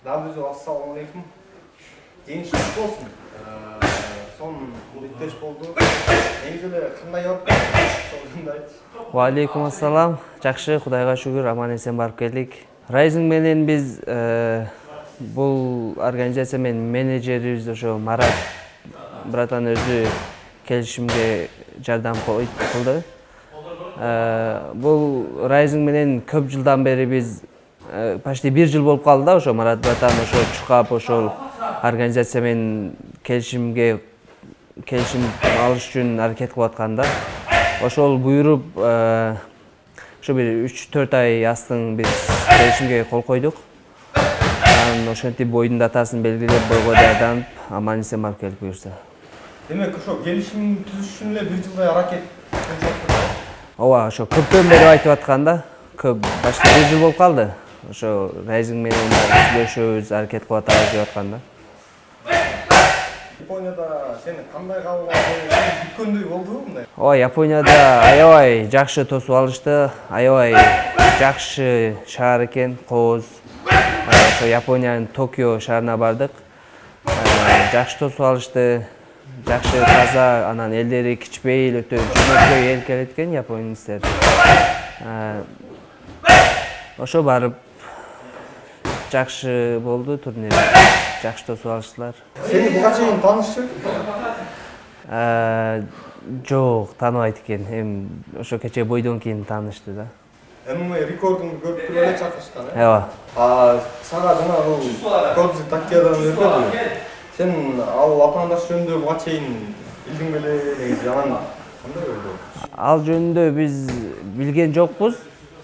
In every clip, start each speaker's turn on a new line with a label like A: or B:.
A: Dabıcı assalamu alaikum. Gençlik olsun. Son bitteş oldu. Негізі қандай өтті?
B: Wa alaikum assalam. Жақсы, Құдайға шүгір, аман есен барып келдік. Rising менен біз бұл организация мен менеджеріміз ошо Марат братан өзү келишимге жардам кылды. Бұл Rising менен көп жылдан бери біз почти 1 жыл болуп калды да, ошо Марат братан ошо чукап ошол организация менен келишим алыш үчүн аракет кылып атканда ошол буйруп ошо бир 3-4 ай астын биз келишимге кол койдук. Анан ошентип бойдун датасын белгилеп бойго даярданып аман эсен барып келип буюрса.
A: Демек ошо келишим түзүш үчүн эле 1 жылдай аракет кылып
B: Ооба, ошо көптөн бери айтып атканда, көп башка 1 жыл болуп калды. Ошо Rising менен сүйлөшөбүз, аракет кылып атабыз деп атканда.
A: Японияда сени кандай кабыл алды? Күткөндөй болдубу мындай?
B: Ооба, Японияда аябай жакшы тосуп алышты. Аябай жакшы шаар экен, кооз. Ошо Япониянын Токио шаарына бардык. Жакшы тосуп алышты. Жакшы таза, анан элдери кичпейил, өтө жөнөкөй эл келет экен японецтер. Ошо барып жакшы болду турнир. Жакшы тосуп алыштылар.
A: Сени буга чейин таанышчы?
B: Жок, тааныбайт экен. Эми ошо кече бойдон кийин таанышты да.
A: ММА рекордун көрүп туруп эле чакырышкан, э?
B: Ооба.
A: Сага жана бул Кодзи Такедадан берди. Сен ал апаңдаш жөнүндө буга чейин билдиң беле, негизи анан кандай болду?
B: Ал жөнүндө биз билген жокпуз.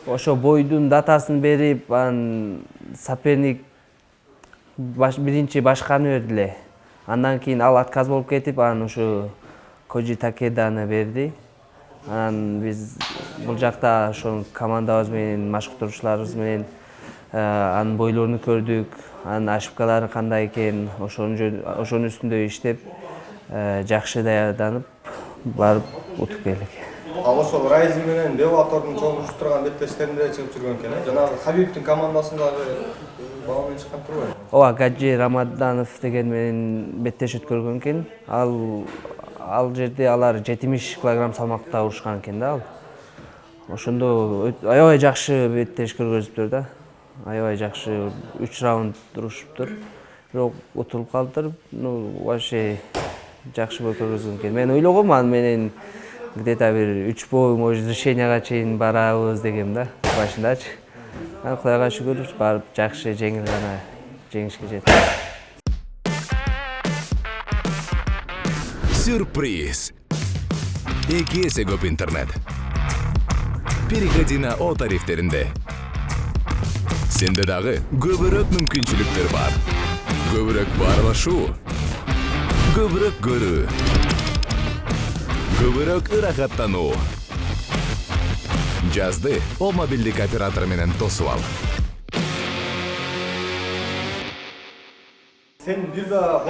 B: Ошо бойдун датасын берип, анан соперник биринчи башканы берди эле. Андан кийин ал отказ болуп кетип, анан ошо Коджи Такеданы берди. Анан биз бул жакта ошо командабыз менен, машыктыруучуларыбыз менен анын бойлорун көрдүк, анын ошибкалары кандай экен, ошонун үстүндө иштеп, жакшы даярданып, барып утуп келдик.
A: Ал ошол Rising менен Bellator'дун чогулуштуруп турган беттештеринде чыгып жүргөн экен, э? Жанагы Хабибтин командасындагы бала менен чыккан турбайбы?
B: Ооба, Гаджи Рамаданов деген менен беттеш өткөргөн экен. Ал жерде алар 70 кг салмакта урушкан экен да ал. Ошондо аябай жакшы беттеш көргөзүптүр да. Аябай жакшы 3 раунд урушуптур. Бирок утулуп калдыр. Вообще жакшы бой көргөзгөн экен. Мен ойлогом аны менен где-то бир 3 бой, может, решенияга чейин барабыз дегем да, башындачы. Кудайга шүгүр, барып жакшы жеңил гана жеңишке жеттик.
C: Сюрприз! 2 эсе көп интернет. Переходи на О тарифтеринде. Сенде дагы көбүрөөк мүмкүнчүлүктөр бар. Көбүрөөк баарлашуу, көбүрөөк көрүү, көбүрөөк ырахаттануу. Жазды О мобилдик оператор менен тосуп ал.
A: Сен бир да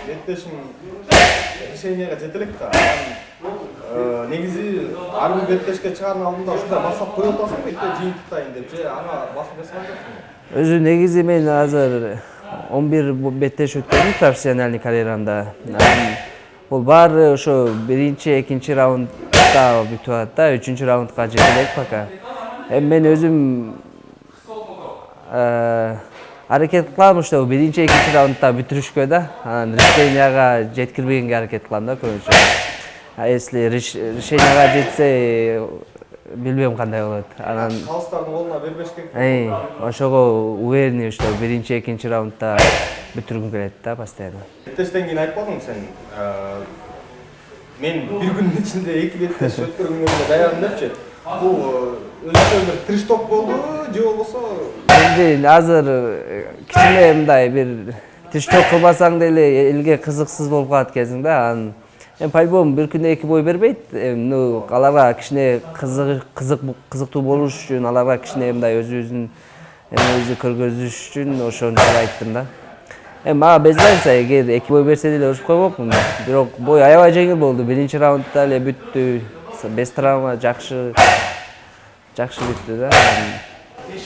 A: беттешиң решенияга жете элек да. Негизи ар бир беттешке чыгаардын алдында ушундай максат коюп атасың, жыйынтыктайын деп же ага басым жасаган жоксуңбу?
B: Өзү негизи мен азыр 11 беттеш өткөрдүм профессиональный карьерамда. Бул баары ошо 1-2 раундда бүтүп атат да, 3-чү раундга жете элек пока. Эми мен өзүм аракет кылам ошо 1-2 раундда бүтүрүшкө да, анан решенияга жеткирбегенге аракет кылам да көбүнчө. Если решенияга жетсе, билбейм кандай болот. Анан
A: Калыстардын колуна бербеш керек.
B: Ошого уверенный ошо 1-2 раундда бүтүргүм келет да постоянно.
A: Беттештен кийин айтпадың сен, мен бир күнүн ичинде 2 беттеш өткөргөнгө даярмын депчи. Бул өзүнчө бир тришток болду же болбосо?
B: Эми азыр кичине мындай бир тришток кылбасаң деле элге кызыксыз болуп калат экенсиң да. Эми по-любому бир күндө 2 бой бербейт. Аларга кичине кызыктуу болуш үчүн, аларга кичине мындай өзүбүздүн өзү көргөзүш үчүн ошончо айттым да. Эми мага без разница, эгер 2 бой берсе деле урушуп коймокмун. Бирок бой аябай жеңил болду. 1-чи раундда эле бүттү. Без травма жакшы бүттү да.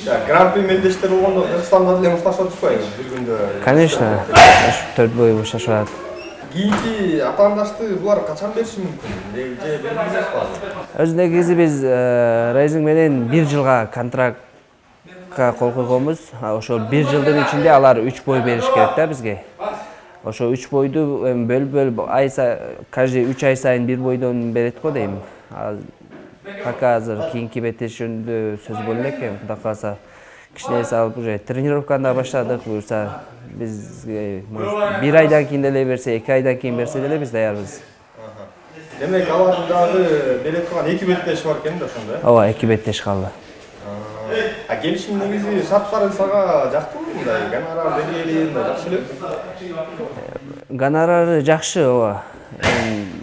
A: Гран-при мелдештер болгондо Кыргызстанда деле мушташып атышпайбы бир күндө?
B: Конечно, төрт бой мушташып атат.
A: Кийинки атаандашты булар качан бериши мүмкүн? Же белгисиз азыр?
B: Өзүнө кези биз Rising менен 1 жылга контрактка кол койгонбуз. Ошол 1 жылдын ичинде алар 3 бой бериш керек да бизге. Ошо 3 бойду бөлүп каждый 3 ай сайын 1 бойдон берет го дейм. Пока азыр кийинки беттеш жөнүндө сөз боло экен. Кудай кааласа кичине салып уже тренировканы да баштадык. Буюрса бизге 1 айдан кийин деле берсе, 2 айдан кийин берсе деле биз даярбыз.
A: Демек алардын дагы бере турган 2 беттеши бар экен да ошондо.
B: Ооба, 2 беттеш калды.
A: Келишим негизи шарттары сага жактыбы мындай? Гонорар бергени мындай жакшы эле?
B: Гонорары жакшы, ооба.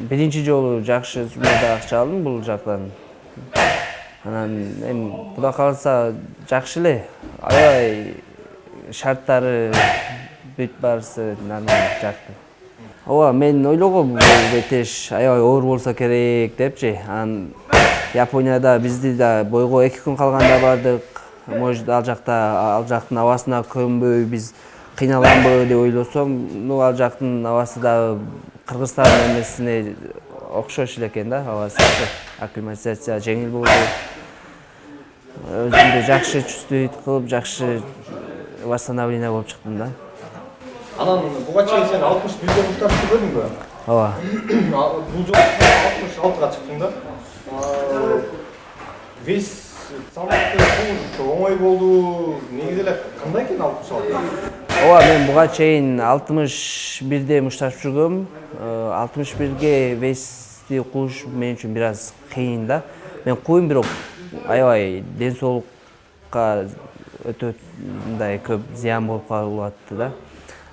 B: Биринчи жолу жакшы суммада акча алдым бул жактан. Анан Кудай кааласа жакшы эле. Аябай шарттары бүт барысы нормально жакты. Ооба, мен ойлогом бул беттеш аябай оор болсо керек депчи. Анан Японияда бизди да бойго 2 күн калганда бардык. Может ал жактын абасына көнбөй биз кыйналамбы деп ойлосом, ал жактын абасы да Кыргызстан эмесине окшош эле экен да, абасы. Акклиматизация жеңил болду. Өзүмдү жакшы чувствовать кылып, жакшы восстановление болуп чыктым да.
A: Анан буга чейин сен 61 мушташып көрдүңбү?
B: Ооба.
A: Бул жолу 66га чыктың да. Вес салмакты оңой болду. Негизи эле кандай экен 66?
B: Ооба, мен буга чейин 61де мушташып жүргөм. 61ге вести кууш мен үчүн бир аз кыйын да. Мен куйм, бирок аябай ден соолукка өтө мындай көп зыян болуп калып атты да.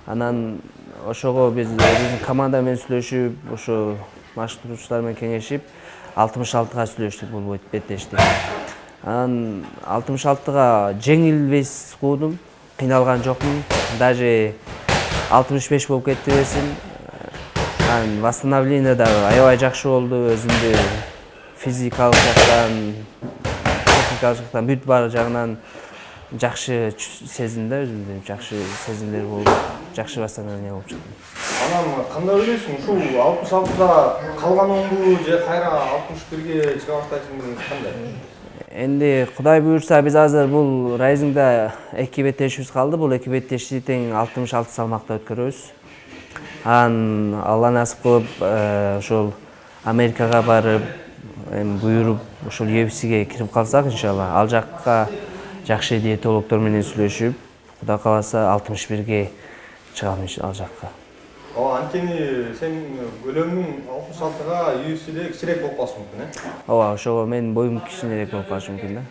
B: Анан ошого биз биздин команда менен сүйлөшүп, ошо машыктыруучулар менен кеңешип 66га сүйлөштүк бул беттешти. Анан 66га жеңил вес куудум, кыйналган жокмун. Даже 65 болуп кетти весим. Анан восстановление да аябай жакшы болду, өзүмдү физикалык жактан, техникалык жактан бүт бар жагынан жакшы сезиндим да, өзүмдү жакшы сезимдер болуп, жакшы восстановление болуп чыктым.
A: Анан кандай ойлойсуң, ушул 66да калганыңбы же кайра 61ге чыга баштайсыңбы, кандай?
B: Энди Кудай буйрса биз азыр бул Rising'да 2 беттешибиз калды. Бул 2 беттешти тең 66 салмакта өткөрөбүз. Анан Алла насип кылып, ошол Америкага барып, буйруп, ошол UFC'ге кирип калсак, иншалла, ал жакка жакшы диетологдор менен сүйлөшүп, Кудай кааласа 61ге чыгам ал жакка.
A: Ооба, анткени сен көлөмүң 66га UFC'де кичирээк болуп калышы мүмкүн, э?
B: Ооба, ошого менин боюм кичинерээк болуп калышы мүмкүн да.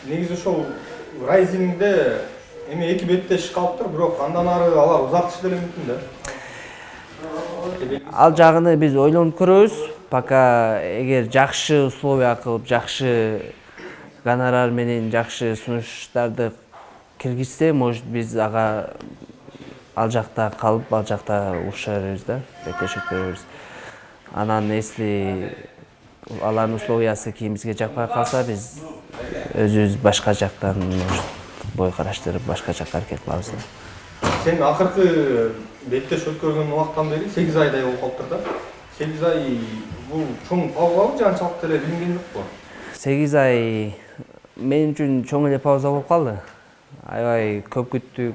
A: Негизи ошол Rising'де эми 2 беттеш калыптыр, бирок андан ары алар узартышы деле мүмкүн да.
B: Ал жагыны биз ойлонуп көрөбүз. Пока эгер жакшы условия кылып, жакшы гонорар менен жакшы сунуштарды киргизсе, может биз ага ал жакта калып, ал жакта уруша беребиз да, беттеш өткөрөбүз. Анан если алардын условиясы кийин бизге жакпай калса, биз өзүбүз башка жактан бой караштырып, башка жакка аракет кылабыз да.
A: Сен акыркы беттеш өткөргөн убакыттан бери 8 айдай болуп калыптыр да. 8 ай бул чоң паузабы же анчалык деле билинген жокпу?
B: 8 ай мен үчүн чоң эле пауза болуп калды. Аябай көп күттүк.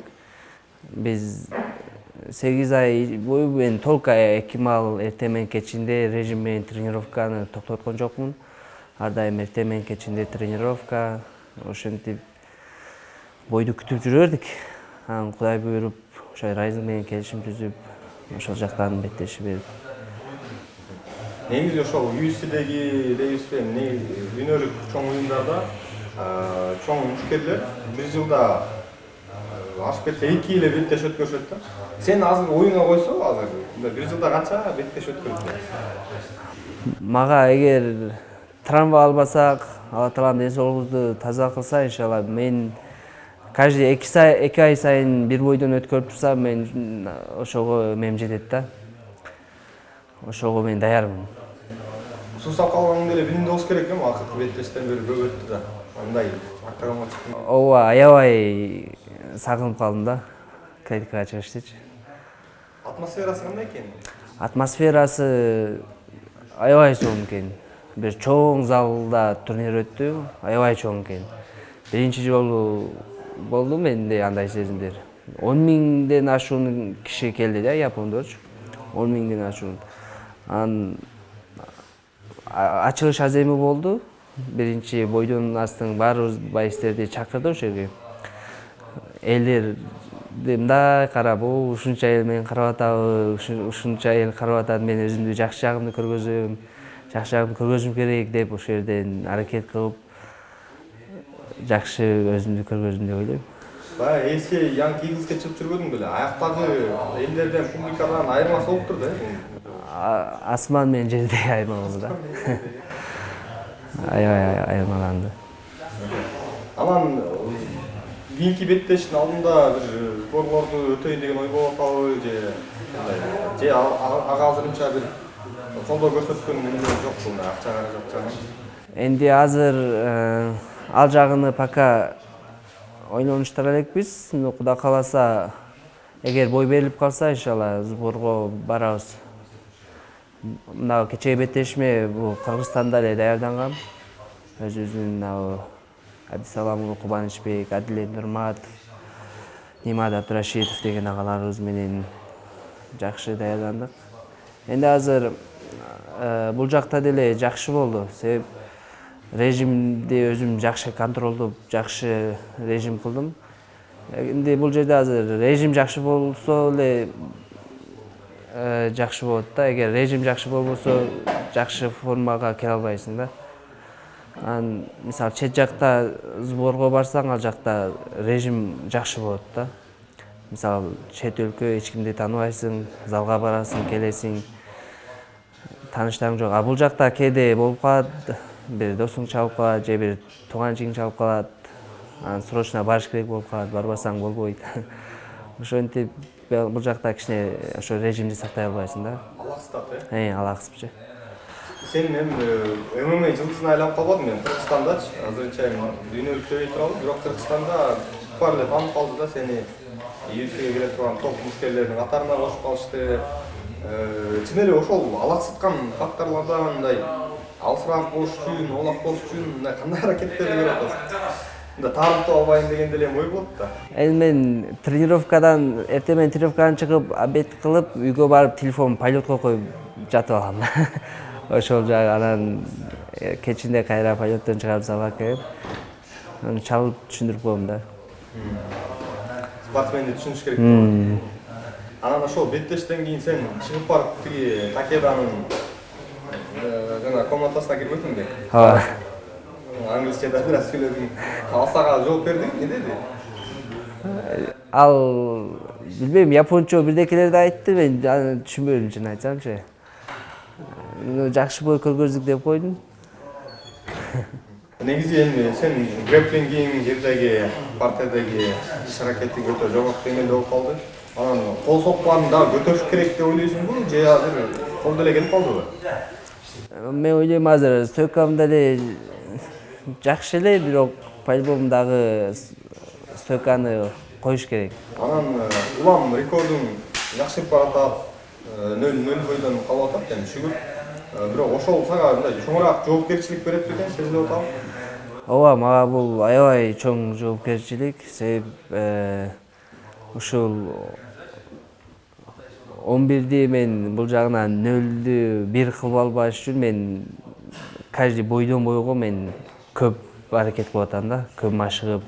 B: Биз 8 ай бою мен только экимал эртең менен кечинде режим менен тренировканы токтоткон жокмун. Ар дайым эртең менен кечинде тренировка, ошентип бойду күтүп жүрө бердик. Анан Кудай буйруп, ошо Rising менен келишим түзүп, ошол жактан беттеши берип.
A: Негизи ошол UFC'деги дүйнөлүк чоң уюмдарда чоң мушкерлер бир жылда ашып кетсе 2 эле беттеш өткөрүшөт да. Сен азыр оюңа койсо, азыр бир жылда канча беттеш өткөрөсүң?
B: Мага эгер травма албасак, Алла таалам ден соолугубузду таза кылса, иншалла мен каждый 2 ай сайын бир бойдон өткөрүп турсам, мен ошого мем жетет да. Ошого мен даярмын.
A: суусап калганда эле билимде болуш керек эми, акыркы беттештен бери көп өттү да. Андай программа чыкты.
B: Ооба, аябай сагынып калдым да клеткага чыгыштычы.
A: Атмосферасы кандай экен?
B: Атмосферасы аябай чоң экен. Бир чоң залда турнир өттү, аябай чоң экен. Биринчи жолу болду менде андай сезимдер. 10.000ден ашуун киши келди да, япондорчу. 10.000ден ашуун. Анан ачылыш аземи болду. Биринчи бойдон астың баарыбыз байстерди чакырды ошол жерге. Элдер мындай карап, ушунча эл мени карап атабы, ушунча эл карап атат, мен өзүмдү жакшы жагымды көргөзөм, жакшы жагымды көргөзүм керек деп ошол жерден аракет кылып жакшы өзүмдү көргөздүм деп ойлойм.
A: Баягы эси Young Eagles'ке чыгып жүрбөдүң беле? Аяктагы элдерден, публикадан айырмасы болуптур да.
B: Асман менен жердей айырмаланды да. Аябай айырмаланды.
A: Анан кийинки беттештин алдында бир сборлорду өтөйүн деген ой болуп атабы же ага азырынча бир колдоо көрсөткөн эмне жокпу, акча каражат жагынан?
B: Энди азыр ал жагыны пока ойлонуштар элекпиз. Кудай кааласа, эгер бой берилип калса, иншалла сборго барабыз. Мына кечеги беттешиме бул Кыргызстанда эле даярдангам. Өзүбүздүн Абдисаламов Кубанычбек, Адилет Нурматов, Нимат Абдурашидов деген агаларыбыз менен жакшы даярдандык. Энди азыр бул жакта деле жакшы болду. Себеп режимди өзүм жакшы контролдоп, жакшы режим кылдым. Энди бул жерде азыр режим жакшы болсо эле жакшы болот да. Эгер режим жакшы болбосо, жакшы формага келе албайсың да. Анан мисалы чет жакта сборго барсаң, ал жакта режим жакшы болот да. Мисалы чет өлкө, эч кимди тааныбайсың, залга барасың, келесиң, тааныштарың жок. А бул жакта кээде болуп калат, бир досуң чалып калат, же бир тууган-чиң чалып калат. Анан срочно барыш керек болуп калат, барбасаң болбойт. Ошентип бул жакта кичине ошо режимди сактай албайсың да.
A: Алаксытат,
B: Алаксыпчы.
A: Сен ММА жылдызына айланып калбадың мен Кыргызстандачы. Азырынча дүйнөлүк төбөй туралы, бирок Кыргызстанда бар эле таанып калды да, сени UFC'ге келе турган топ мушкерлердин катарына кошуп калышты. Чын эле ошол алаксыткан факторлордон мындай алысыраак болуш үчүн, оолак болуш үчүн мындай кандай аракеттерди көрүп атасың? Мында таарынтып албайын деген деле ой болот да.
B: Эми мен тренировкадан, эртең тренировкадан чыгып, обед кылып, үйгө барып телефонду пайлотко коюп жатып алам да. Ошол жагы анан кечинде кайра пайлоттон чыгарып залга келип, анан чалып түшүндүрүп коем да.
A: Спортсменди түшүнүш керек. Анан ошол беттештен кийин сен чыгып барып тиги Такеданын жана комнатасына кирбедиң бе?
B: Ооба.
A: Англисчеде бир аз сүйлөдүң. Сага жооп бердиң, эмне деди?
B: Ал билбейм, япончо бирдекелерди айтты, мен түшүнбөдүм, чын айтсамчы. Жакшы бой көргөздүк деп койдум.
A: Негизи эми сен грэпплингиң, жердеги, партиядеги иш аракетиң өтө жогорку деңгээлде болуп калды. Анан кол сопкуларын дагы көтөрүш керек деп ойлойсуңбу, же азыр кол деле келип калдыбы?
B: Мен ойлойм азыр стойкам деле жакшы эле, бирок по-любому дагы стойканы коюш керек.
A: Анан улам рекордуң жакшырып баратат, 0-0 бойдон калып атат, эми шүгүр. Бирок ошол сага мындай чоңураак жоопкерчилик берет бекен, сезип атам.
B: Ооба, мага бул аябай чоң жоопкерчилик, себеп ушул 11-ди мен бул жагынан 0-ды 1 кылып албаш үчүн мен каждый бойдон бойго мен көп аракет кылып атам да, көп машыгып,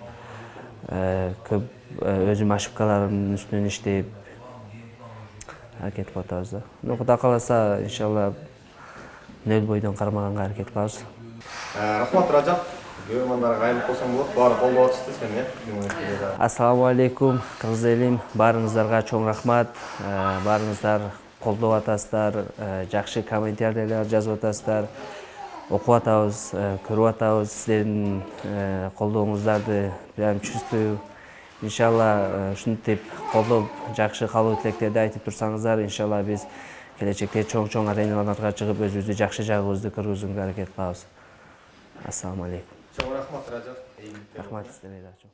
B: көп өзүм ошибкаларымдын үстүнөн иштеп аракет кылып атабыз да. Кудай кааласа, иншалла 0 бойдон кармаганга аракет кылабыз.
A: Рахмат Ражап. Көрөрмандарга кайрылып койсоң болот. Баары колдоп атышты сени.
B: Ассаламу алейкум, кыргыз элим. Баарыңыздарга чоң рахмат. Баарыңыздар колдоп атасыздар, жакшы комментарийлер жазып атасыздар. Окуп атабыз, көрүп атабыз сиздердин колдооңуздарды прям чувствую. Иншалла ушинтип колдоп, жакшы каалоо тилектерди айтып турсаңыздар, иншалла биз келечекте чоң ареналарга чыгып өзүбүздү жакшы жагыбызды көргөзүүгө аракет кылабыз. Ассаламу алейкум.
A: Чоң рахмат, Ражат.
B: Рахмат сизге дагы.